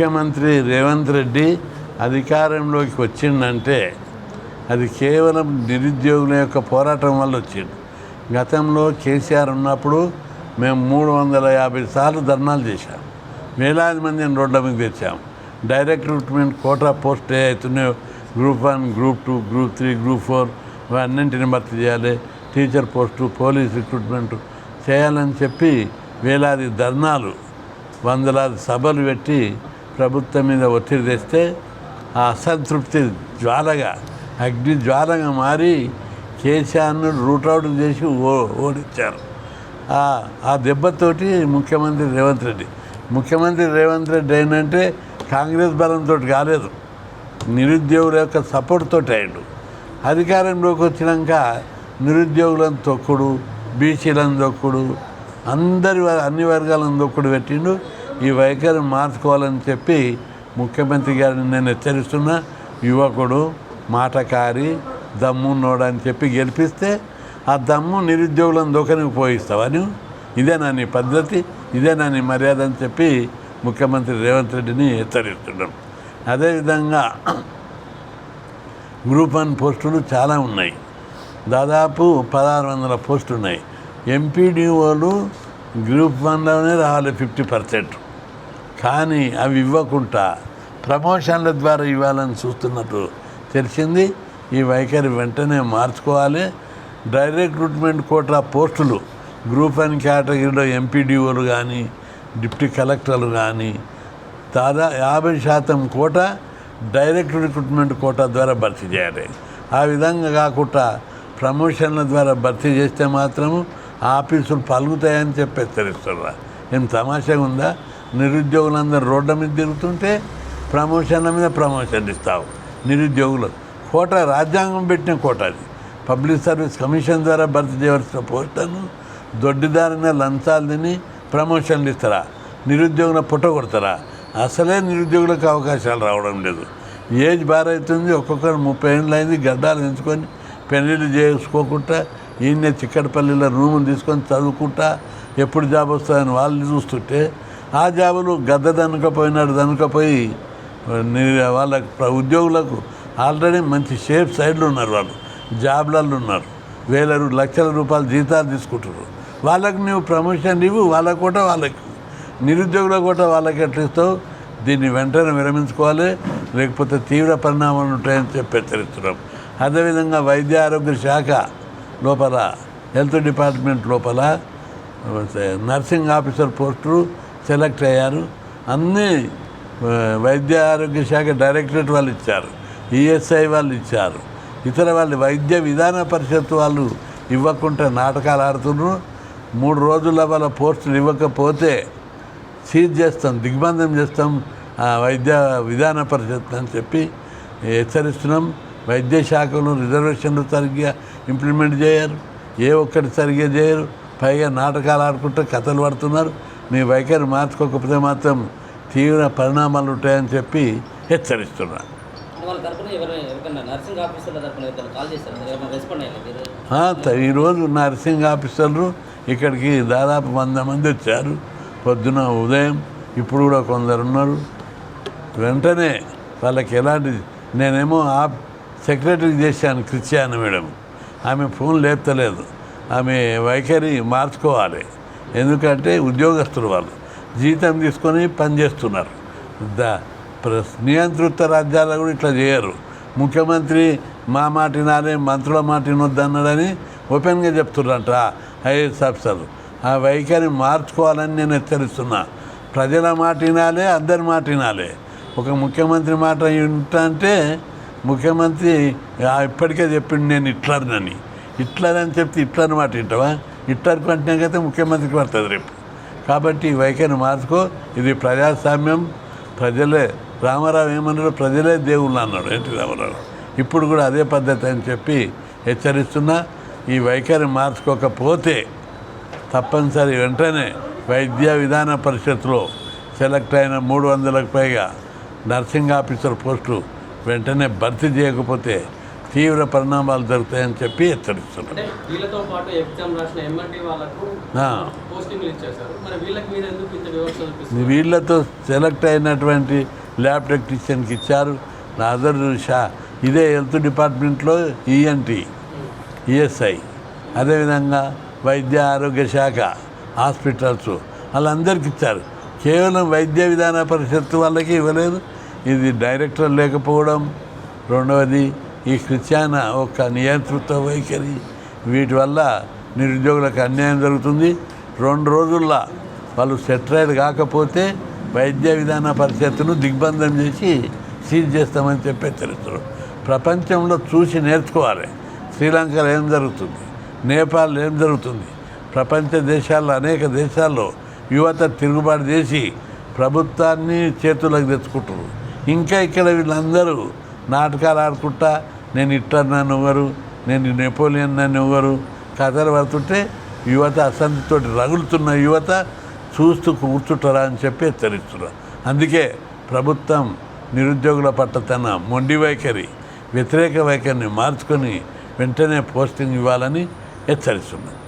ముఖ్యమంత్రి రేవంత్ రెడ్డి అధికారంలోకి వచ్చిందంటే అది కేవలం నిరుద్యోగుల యొక్క పోరాటం వల్ల వచ్చింది. గతంలో కేసీఆర్ ఉన్నప్పుడు మేము 350 సార్లు ధర్నాలు చేశాం, వేలాది మందిని రోడ్ల మీద తెచ్చాం. డైరెక్ట్ రిక్రూట్మెంట్ కోటా పోస్ట్ అవుతున్నాయో గ్రూప్ 1, గ్రూప్ 2, గ్రూప్ 3, గ్రూప్ 4 అన్నింటిని భర్తీ చేయాలి. టీచర్ పోస్టు, పోలీస్ రిక్రూట్మెంట్ చేయాలని చెప్పి వేలాది ధర్నాలు, వందలాది సభలు పెట్టి ప్రభుత్వం మీద ఒత్తిడి తెస్తే ఆ అసంతృప్తి జ్వాలగా, అగ్ని జ్వాలగా మారి కేసీఆర్ను రూట్అవుట్ చేసి ఓడించారు. ఆ దెబ్బతోటి ముఖ్యమంత్రి రేవంత్ రెడ్డి ఏంటంటే కాంగ్రెస్ బలంతో కాలేదు, నిరుద్యోగుల యొక్క సపోర్ట్ తోటి అయ్యాడు. అధికారంలోకి వచ్చినాక నిరుద్యోగులను తొక్కుడు, బీసీలను దొక్కుడు, అన్ని వర్గాలను దొక్కుడు పెట్టిండు. ఈ వైఖరి మార్చుకోవాలని చెప్పి ముఖ్యమంత్రి గారిని నేను హెచ్చరిస్తున్నా. యువకుడు, మాటకారి, దమ్మున్నోడు అని చెప్పి గెలిపిస్తే ఆ దమ్ము నిరుద్యోగులను దొక్కనికి పోయిస్తావని, ఇదేనా నీ పద్ధతి, ఇదేనా నీ మర్యాద అని చెప్పి ముఖ్యమంత్రి రేవంత్ రెడ్డిని హెచ్చరిస్తున్నాం. అదేవిధంగా గ్రూప్ 1 పోస్టులు చాలా ఉన్నాయి, దాదాపు 1600 పోస్టులు ఉన్నాయి. ఎంపీడీఓలు గ్రూప్ 1లోనే రావాలి 50%, కానీ అవి ఇవ్వకుండా ప్రమోషన్ల ద్వారా ఇవ్వాలని చూస్తున్నట్టు తెలిసింది. ఈ వైఖరి వెంటనే మార్చుకోవాలి. డైరెక్ట్ రిక్రూట్మెంట్ కోటా పోస్టులు గ్రూప్ 1 కేటగిరీలో ఎంపీడీఓలు కానీ, డిప్యూటీ కలెక్టర్లు కానీ దాదాపు 50% కోటా డైరెక్ట్ రిక్రూట్మెంట్ కోటా ద్వారా భర్తీ చేయాలి. ఆ విధంగా కాకుండా ప్రమోషన్ల ద్వారా భర్తీ చేస్తే మాత్రము ఆఫీసులు పలుకుతాయని చెప్పి హెచ్చరిస్తున్నారు. ఏం తమాషాగా ఉందా? నిరుద్యోగులందరూ రోడ్ల మీద తిరుగుతుంటే ప్రమోషన్ల మీద ప్రమోషన్లు ఇస్తావు. నిరుద్యోగులు కోట రాజ్యాంగం పెట్టిన కోట, అది పబ్లిక్ సర్వీస్ కమిషన్ ద్వారా భర్తీ చేయవలసిన పోస్టులను దొడ్డిదారిన లంచాలు తిని ప్రమోషన్లు ఇస్తారా? నిరుద్యోగుల పుట్ట కొడతారా? అసలే నిరుద్యోగులకు అవకాశాలు రావడం లేదు. ఏజ్ బారైతుంది, ఒక్కొక్కరు 30 ఏళ్ళు అయింది, గడ్డాలు ఎంచుకొని పెళ్ళిళ్ళు చేసుకోకుండా ఈయనే చిక్కడపల్లిలో రూములు తీసుకొని చదువుకుంటా ఎప్పుడు జాబ్ వస్తుందని వాళ్ళు చూస్తుంటే ఆ జాబులు దనుకపోయి వాళ్ళ ఉద్యోగులకు ఆల్రెడీ మంచి షేప్ సైడ్లు ఉన్నారు, వాళ్ళు జాబ్లలో ఉన్నారు, లక్షల రూపాయల జీతాలు తీసుకుంటారు. వాళ్ళకు నువ్వు ప్రమోషన్ ఇవ్వు, వాళ్ళకు కూడా వాళ్ళకి, నిరుద్యోగులకు కూడా వాళ్ళకి ఎట్లా ఇస్తావు? దీన్ని వెంటనే విరమించుకోవాలి, లేకపోతే తీవ్ర పరిణామాలు ఉంటాయని చెప్పి హెచ్చరిస్తున్నాం. అదేవిధంగా వైద్య ఆరోగ్య శాఖ లోపల, హెల్త్ డిపార్ట్మెంట్ లోపల నర్సింగ్ ఆఫీసర్ పోస్టులు సెలెక్ట్ అయ్యారు. అన్నీ వైద్య ఆరోగ్య శాఖ డైరెక్టరేట్ వాళ్ళు ఇచ్చారు, ఈఎస్ఐ వాళ్ళు ఇచ్చారు, ఇతర వాళ్ళు వైద్య విధాన పరిషత్ వాళ్ళు ఇవ్వకుండా నాటకాలు ఆడుతున్నారు. 3 రోజుల వాళ్ళ పోస్టులు ఇవ్వకపోతే సీజ్ చేస్తాం, దిగ్బంధం చేస్తాం వైద్య విధాన పరిషత్ అని చెప్పి హెచ్చరిస్తున్నాం. వైద్య శాఖలు రిజర్వేషన్లు సరిగ్గా ఇంప్లిమెంట్ చేయరు, ఏ ఒక్కటి సరిగ్గా చేయరు, పైగా నాటకాలు ఆడుకుంటూ కథలు పడుతున్నారు. మీ వైఖరి మార్చుకోకపోతే మాత్రం తీవ్ర పరిణామాలు ఉంటాయని చెప్పి హెచ్చరిస్తున్నారు. ఈరోజు నర్సింగ్ ఆఫీసర్లు ఇక్కడికి దాదాపు 100 మంది వచ్చారు పొద్దున, ఉదయం. ఇప్పుడు కూడా కొందరు ఉన్నారు. వెంటనే వాళ్ళకి ఎలాంటి, నేనేమో సెక్రటరీకి చేశాను క్రిస్టియానా మేడం, ఆమె ఫోన్ లేపుతలేదు. ఆమె వైఖరి మార్చుకోవాలి. ఎందుకంటే ఉద్యోగస్తులు వాళ్ళు జీతం తీసుకొని పనిచేస్తున్నారు. నియంత్రిత రాజ్యాలు కూడా ఇట్లా చేయరు. ముఖ్యమంత్రి మా మాట వినాలి, మంత్రుల మాట వినొద్దు అన్నాడని ఓపెన్గా చెప్తున్నారంట ఐఏఎస్ ఆఫీసర్లు. ఆ వైఖరి మార్చుకోవాలని నేను హెచ్చరిస్తున్నా. ప్రజల మాట వినాలి, అందరి మాట వినాలి. ఒక ముఖ్యమంత్రి మాట వింటా అంటే ముఖ్యమంత్రి ఇప్పటికే చెప్పిండు నేను హిట్లర్ అని చెప్తే హిట్లర్ మాట వింటావా? హిట్లర్కి పట్టినాకైతే ముఖ్యమంత్రికి పడుతుంది రేపు. కాబట్టి వైఖరి మార్చుకో. ఇది ప్రజాస్వామ్యం, ప్రజలే. రామారావు ఏమన్నాడు? ప్రజలే దేవుళ్ళు అన్నాడు ఎన్టీ రామారావు. ఇప్పుడు కూడా అదే పద్ధతి అని చెప్పి హెచ్చరిస్తున్నా. ఈ వైఖరి మార్చుకోకపోతే తప్పనిసరి వెంటనే వైద్య విధాన పరిషత్లో సెలెక్ట్ అయిన 300లకు పైగా నర్సింగ్ ఆఫీసర్ పోస్టులు వెంటనే భర్తీ చేయకపోతే తీవ్ర పరిణామాలు జరుగుతాయని చెప్పి హెచ్చరిస్తున్నారు. అంటే వీళ్ళతో పాటు ఎగ్జామ్ రాసిన ఎంఎల్టీ వాళ్ళకు పోస్టింగ్లు ఇచ్చేశారు. మరి వీళ్ళకి మీద ఎందుకు ఇంత వివక్ష చూపిస్తుంది? వీళ్ళతో సెలెక్ట్ అయినటువంటి ల్యాబ్ టెక్నీషియన్కి ఇచ్చారు. అదర్ ఇదే హెల్త్ డిపార్ట్మెంట్లో ఈఎన్టీ, ఈఎస్ఐ, అదేవిధంగా వైద్య ఆరోగ్య శాఖ హాస్పిటల్స్ వాళ్ళందరికీ ఇచ్చారు. కేవలం వైద్య విధాన పరిషత్తు వాళ్ళకి ఇవ్వలేదు. ఇది డైరెక్టర్ లేకపోవడం, రెండవది ఈ క్రిస్టియాన ఒక నియంతృత్వ వైఖరి, వీటి వల్ల నిరుద్యోగులకు అన్యాయం జరుగుతుంది. 2 రోజుల్లో వాళ్ళు సెటిలైడ్ కాకపోతే వైద్య విధాన పరిషత్తును దిగ్బంధం చేసి సీజ్ చేస్తామని చెప్పి హెచ్చరిస్తారు. ప్రపంచంలో చూసి నేర్చుకోవాలి. శ్రీలంకలో ఏం జరుగుతుంది, నేపాల్లో ఏం జరుగుతుంది, ప్రపంచ దేశాల్లో అనేక దేశాల్లో యువత తిరుగుబాటు చేసి ప్రభుత్వాన్ని చేతులకు తెచ్చుకుంటారు. ఇంకా ఇక్కడ వీళ్ళందరూ నాటకాలు ఆడుకుంటా నేను హిట్లర్ నన్ను ఎవరు, నేను నెపోలియన్ నన్ను ఎవరు కథలు పడుతుంటే యువత అసంతితో రగులుతున్న యువత చూస్తూ కూర్చుంటారా అని చెప్పి హెచ్చరిస్తున్నారు. అందుకే ప్రభుత్వం నిరుద్యోగుల పట్ల తన మొండి వైఖరి, వ్యతిరేక వైఖరిని మార్చుకొని వెంటనే పోస్టింగ్ ఇవ్వాలని హెచ్చరిస్తున్నారు.